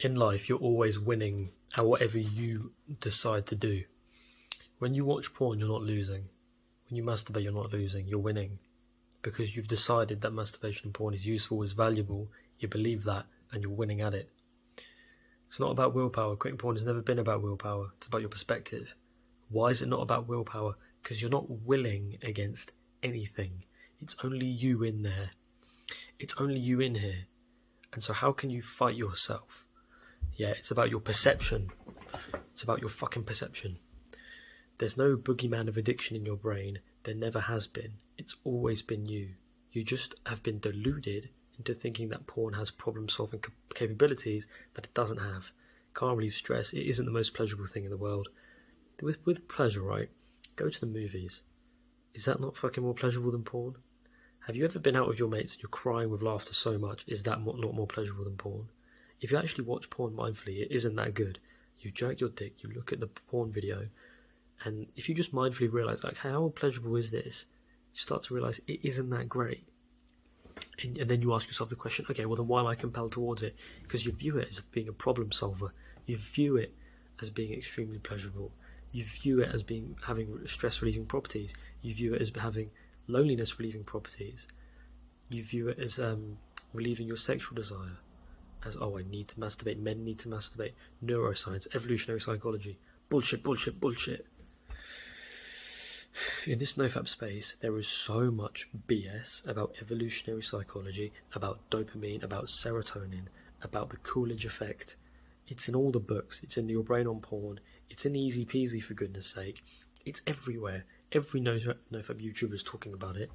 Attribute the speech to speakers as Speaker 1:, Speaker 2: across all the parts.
Speaker 1: In life, you're always winning at whatever you decide to do. When you watch porn, you're not losing. When you masturbate, you're not losing, you're winning. Because you've decided that masturbation and porn is useful, is valuable, you believe that, and you're winning at it. It's not about willpower. Quitting porn has never been about willpower. It's about your perspective. Why is it not about willpower? Because you're not willing against anything. It's only you in there. It's only you in here. And so how can you fight yourself? Yeah, it's about your perception. It's about your fucking perception. There's no boogeyman of addiction in your brain. There never has been. It's always been you. You just have been deluded into thinking that porn has problem-solving capabilities that it doesn't have. Can't relieve stress. It isn't the most pleasurable thing in the world. With pleasure, right? Go to the movies. Is that not fucking more pleasurable than porn? Have you ever been out with your mates and you're crying with laughter so much? Is that not more pleasurable than porn? If you actually watch porn mindfully, it isn't that good. You jerk your dick, you look at the porn video, and if you just mindfully realise, like, how pleasurable is this? You start to realise it isn't that great. And then you ask yourself the question, okay, well then why am I compelled towards it? Because you view it as being a problem solver. You view it as being extremely pleasurable. You view it as having stress relieving properties. You view it as having loneliness relieving properties. You view it as relieving your sexual desire. As, oh, I need to masturbate, men need to masturbate. Neuroscience, evolutionary psychology. Bullshit, bullshit, bullshit. In this nofap space, there is so much BS about evolutionary psychology, about dopamine, about serotonin, about the Coolidge effect. It's in all the books. It's in Your Brain on Porn. It's in Easy Peasy, for goodness sake. It's everywhere. Every nofap YouTuber is talking about it.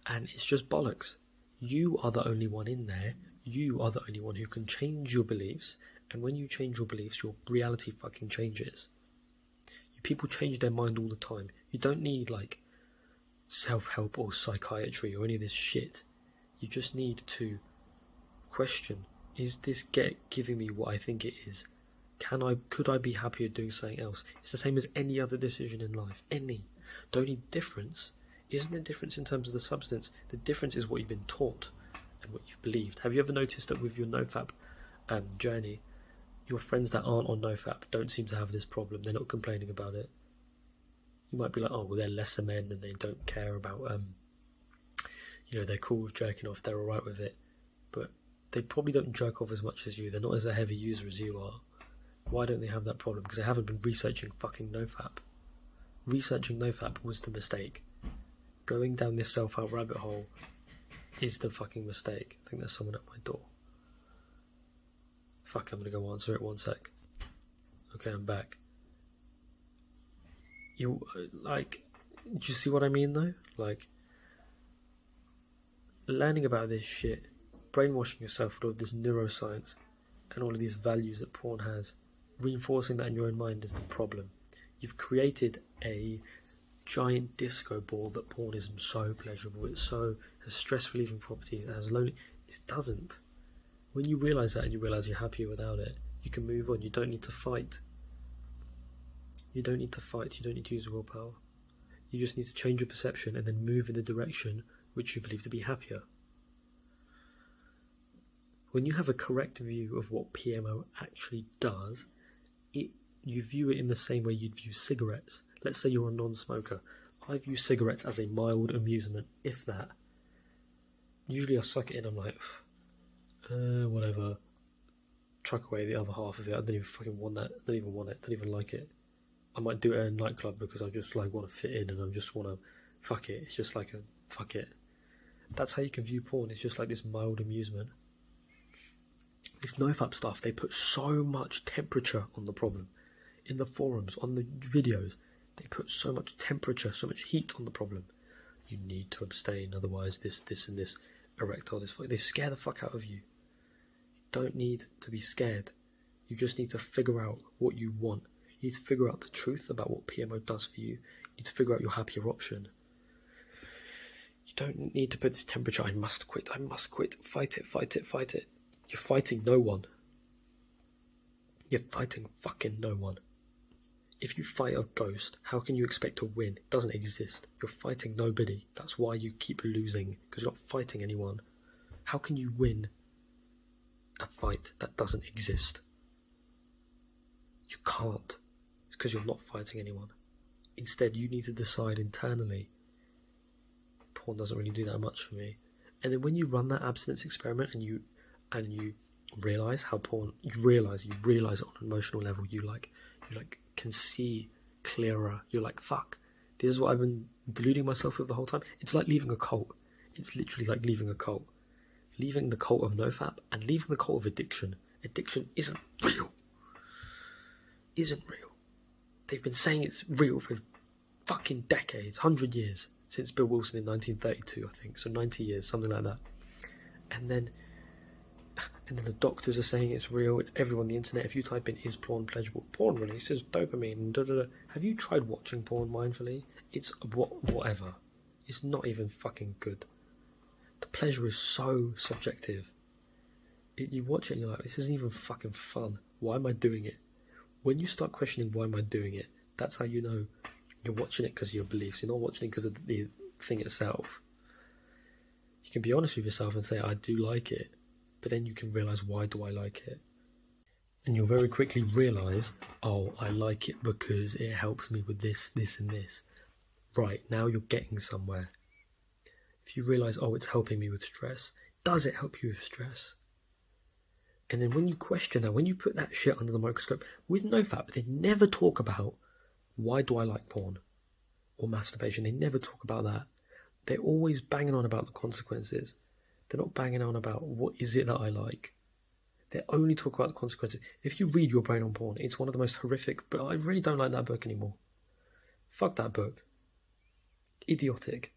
Speaker 1: And it's just bollocks. You are the only one in there. You are the only one who can change your beliefs. And when you change your beliefs, your reality fucking changes. People change their mind all the time. You don't need like self-help or psychiatry or any of this shit. You just need to question, is this giving me what I think it is? Could I be happier doing something else? It's the same as any other decision in life. The only difference isn't the difference in terms of the substance. The difference is what you've been taught and what you've believed. Have you ever noticed that with your nofap journey, your friends that aren't on nofap don't seem to have this problem? They're not complaining about it. You might be like, oh, well, they're lesser men and they don't care about, they're cool with jerking off, they're alright with it. But they probably don't jerk off as much as you. They're not as a heavy user as you are. Why don't they have that problem? Because they haven't been researching fucking nofap. Researching nofap was the mistake. Going down this self-help rabbit hole is the fucking mistake. I think there's someone at my door. Fuck, I'm gonna go answer it, 1 sec. Okay, I'm back. Do you see what I mean though? Like, learning about this shit, brainwashing yourself with all of this neuroscience and all of these values that porn has, reinforcing that in your own mind is the problem. You've created a giant disco ball that porn is so pleasurable, it has stress relieving properties, it has lonely. It doesn't. When you realise that and you realise you're happier without it, you can move on. You don't need to fight. You don't need to use willpower. You just need to change your perception and then move in the direction which you believe to be happier. When you have a correct view of what PMO actually does, you view it in the same way you'd view cigarettes. Let's say you're a non-smoker. I view cigarettes as a mild amusement, if that. Usually I suck it in, I'm like, whatever. Chuck away the other half of it. I don't even fucking want that. I don't even want it. I don't even like it. I might do it at a nightclub because I just like want to fit in and I just want to fuck it. It's just like a fuck it. That's how you can view porn. It's just like this mild amusement. This nofap stuff, they put so much temperature on the problem. In the forums, on the videos, they put so much temperature, so much heat on the problem. You need to abstain, otherwise this and this erectile dysfunction. They scare the fuck out of you. Don't need to be scared. You just need to figure out what you want. You need to figure out the truth about what PMO does for you. You need to figure out your happier option. You don't need to put this temperature, I must quit, fight it, fight it, fight it. You're fighting no one. You're fighting fucking no one. If you fight a ghost, how can you expect to win? It doesn't exist. You're fighting nobody. That's why you keep losing, because you're not fighting anyone. How can you win a fight that doesn't exist? You can't. It's because you're not fighting anyone. Instead, you need to decide internally. Porn doesn't really do that much for me. And then when you run that abstinence experiment and you realize how porn, you realize it on an emotional level. You can see clearer. You're like, fuck, this is what I've been deluding myself with the whole time. It's like leaving a cult. It's literally like leaving a cult. Leaving the cult of nofap and leaving the cult of addiction. Addiction isn't real. They've been saying it's real for fucking decades, 100 years, since Bill Wilson in 1932, I think. So 90 years, something like that. And then the doctors are saying it's real. It's everyone on the internet. If you type in "is porn pleasurable?" Porn releases dopamine. Da, da, da. Have you tried watching porn mindfully? It's whatever. It's not even fucking good. The pleasure is so subjective. You watch it and you're like, this isn't even fucking fun. Why am I doing it? When you start questioning why am I doing it, that's how you know you're watching it because of your beliefs. You're not watching it because of the thing itself. You can be honest with yourself and say, I do like it. But then you can realise, why do I like it? And you'll very quickly realise, oh, I like it because it helps me with this, this and this. Right, now you're getting somewhere. If you realise, oh, it's helping me with stress, does it help you with stress? And then when you question that, when you put that shit under the microscope, with nofap, they never talk about, why do I like porn? Or masturbation, they never talk about that. They're always banging on about the consequences. They're not banging on about what is it that I like. They only talk about the consequences. If you read Your Brain on Porn, it's one of the most horrific, but I really don't like that book anymore. Fuck that book. Idiotic.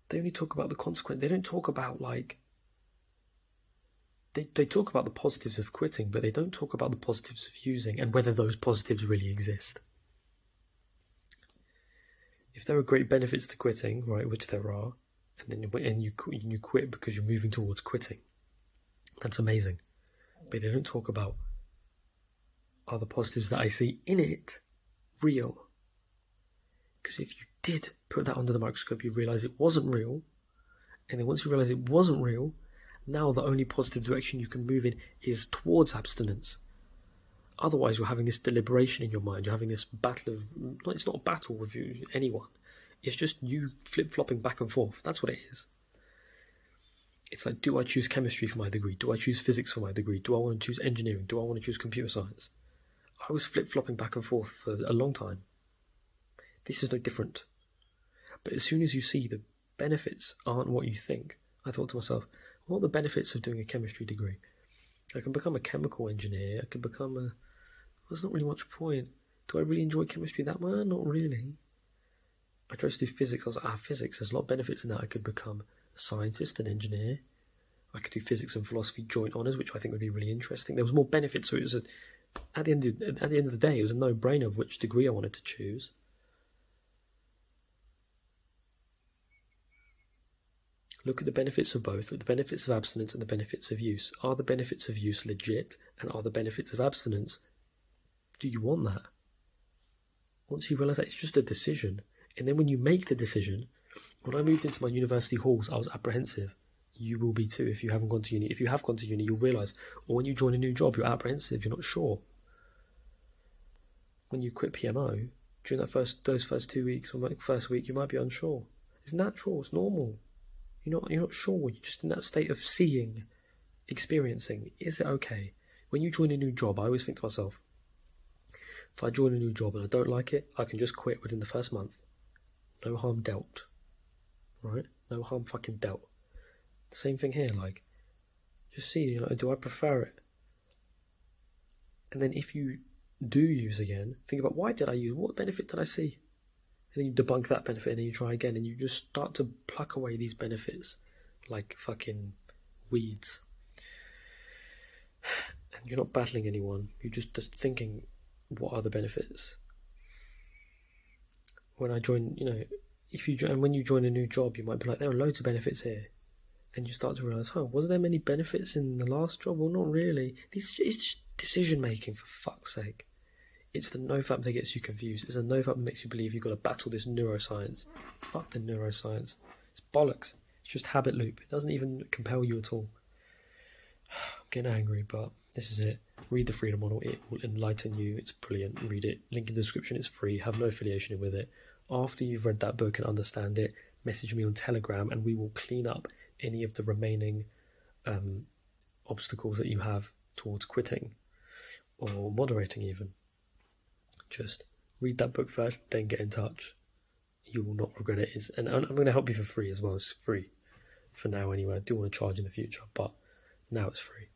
Speaker 1: They only talk about the consequence. They don't talk about They talk about the positives of quitting, but they don't talk about the positives of using and whether those positives really exist. If there are great benefits to quitting, right, which there are, and you quit because you're moving towards quitting, that's amazing. But they don't talk about, are the positives that I see in it real? Because if you did put that under the microscope, you realise it wasn't real, and then once you realise it wasn't real, now the only positive direction you can move in is towards abstinence. Otherwise, you're having this deliberation in your mind. You're having this battle of... It's not a battle with anyone. It's just you flip-flopping back and forth. That's what it is. It's like, do I choose chemistry for my degree? Do I choose physics for my degree? Do I want to choose engineering? Do I want to choose computer science? I was flip-flopping back and forth for a long time. This is no different. But as soon as you see the benefits aren't what you think, I thought to myself, what are the benefits of doing a chemistry degree? I can become a chemical engineer. I can become a... There's not really much point. Do I really enjoy chemistry that much? Not really. I tried to do physics. I was like, physics. There's a lot of benefits in that. I could become a scientist, an engineer. I could do physics and philosophy joint honours, which I think would be really interesting. There was more benefits, so it was at the end of the day, it was a no-brainer of which degree I wanted to choose. Look at the benefits of both, look at the benefits of abstinence and the benefits of use. Are the benefits of use legit? And are the benefits of abstinence, do you want that? Once you realise that it's just a decision, and then when you make the decision, when I moved into my university halls, I was apprehensive. You will be too if you haven't gone to uni. If you have gone to uni, you'll realise, or when you join a new job, you're apprehensive, you're not sure. When you quit PMO, during those first 2 weeks or first week, you might be unsure. It's natural, it's normal. You're not sure. You're just in that state of seeing, experiencing. Is it okay? When you join a new job, I always think to myself, if I join a new job and I don't like it, I can just quit within the first month. No harm dealt. Right? No harm fucking dealt. The same thing here, just see, do I prefer it? And then if you do use again, think about, why did I use? What benefit did I see? And then you debunk that benefit and then you try again and you just start to pluck away these benefits like fucking weeds. And you're not battling anyone. You're just thinking, what are the benefits? When I join, when you join a new job, you might be like, there are loads of benefits here. And you start to realise, was there many benefits in the last job? Well, not really. It's just decision making, for fuck's sake. It's the nofap that gets you confused. It's the nofap that makes you believe you've got to battle this neuroscience. Fuck the neuroscience. It's bollocks. It's just habit loop. It doesn't even compel you at all. I'm getting angry, but this is it. Read The Freedom Model. It will enlighten you. It's brilliant. Read it. Link in the description. It's free. Have no affiliation with it. After you've read that book and understand it, message me on Telegram and we will clean up any of the remaining obstacles that you have towards quitting or moderating even. Just read that book first, then get in touch. You will not regret it. And I'm going to help you for free as well. It's free for now anyway. I do want to charge in the future, but now it's free.